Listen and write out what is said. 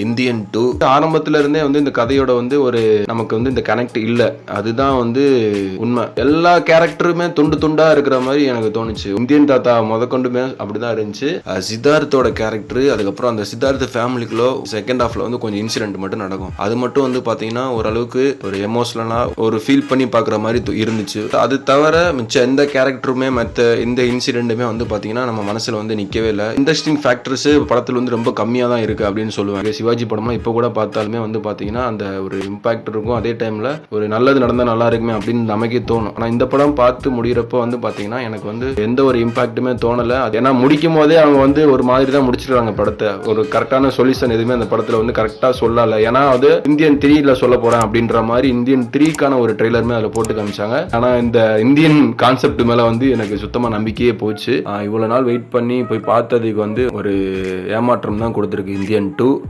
Indian 2 ஆரம்பத்துல இருந்தே வந்து இந்த கதையோட வந்து ஒரு நமக்கு வந்து இந்த கனெக்ட் இல்ல. அதுதான் வந்து உண்மை. எல்லா கேரக்டருமே துண்டு துண்டா இருக்கிற மாதிரி எனக்கு தோணுச்சு. இந்தியன் தாத்தா முதற்கொண்டுமே அப்படிதான் இருந்துச்சு. சித்தார்த்தோட கேரக்டர், அதுக்கப்புறம் அந்த சித்தார்த்த ஃபேமிலிக்குள்ள செகண்ட் ஹாஃப்ல வந்து கொஞ்சம் இன்சிடென்ட் மட்டும் நடக்கும். அது மட்டும் வந்து பாத்தீங்கன்னா ஓரளவுக்கு ஒரு எமோஷனலா ஒரு ஃபீல் பண்ணி பாக்குற மாதிரி இருந்துச்சு. அது தவிர மிச்ச எந்த கேரக்டருமே மற்ற இந்த இன்சிடென்ட்டுமே வந்து பாத்தீங்கன்னா நம்ம மனசுல வந்து நிக்கவே இல்லை. இன்ட்ரெஸ்டிங் ஃபேக்டர்ஸ் படத்துல வந்து ரொம்ப கம்மியா தான் இருக்கு அப்படின்னு சொல்லுவாங்க. சிவாஜி படம்லாம் இப்போ கூட பார்த்தாலுமே வந்து பார்த்தீங்கன்னா அந்த ஒரு இம்பாக்ட் இருக்கும். அதே டைமில் ஒரு நல்லது நடந்தால் நல்லா இருக்குமே அப்படின்னு நமக்கே தோணும். ஆனால் இந்த படம் பார்த்து முடிகிறப்போ வந்து பார்த்தீங்கன்னா எனக்கு வந்து எந்த ஒரு இம்பாக்ட்டுமே தோணலை. அது ஏன்னா முடிக்கும் போதே அவங்க வந்து ஒரு மாதிரி தான் முடிச்சிருக்காங்க படத்தை. ஒரு கரெக்டான சொல்யூஷன் எதுவுமே அந்த படத்தில் வந்து கரெக்டாக சொல்லலை. ஏன்னா அது இந்தியன் 3ல சொல்ல போகிறேன் அப்படின்ற மாதிரி இந்தியன் 3க்கான ஒரு ட்ரெய்லருமே அதில் போட்டு காமிச்சாங்க. ஆனால் இந்த இந்தியன் கான்செப்ட் மேலே வந்து எனக்கு சுத்தமாக நம்பிக்கையே போச்சு. இவ்வளோ நாள் வெயிட் பண்ணி போய் பார்த்ததுக்கு வந்து ஒரு ஏமாற்றம் தான் கொடுத்துருக்கு இந்தியன் 2.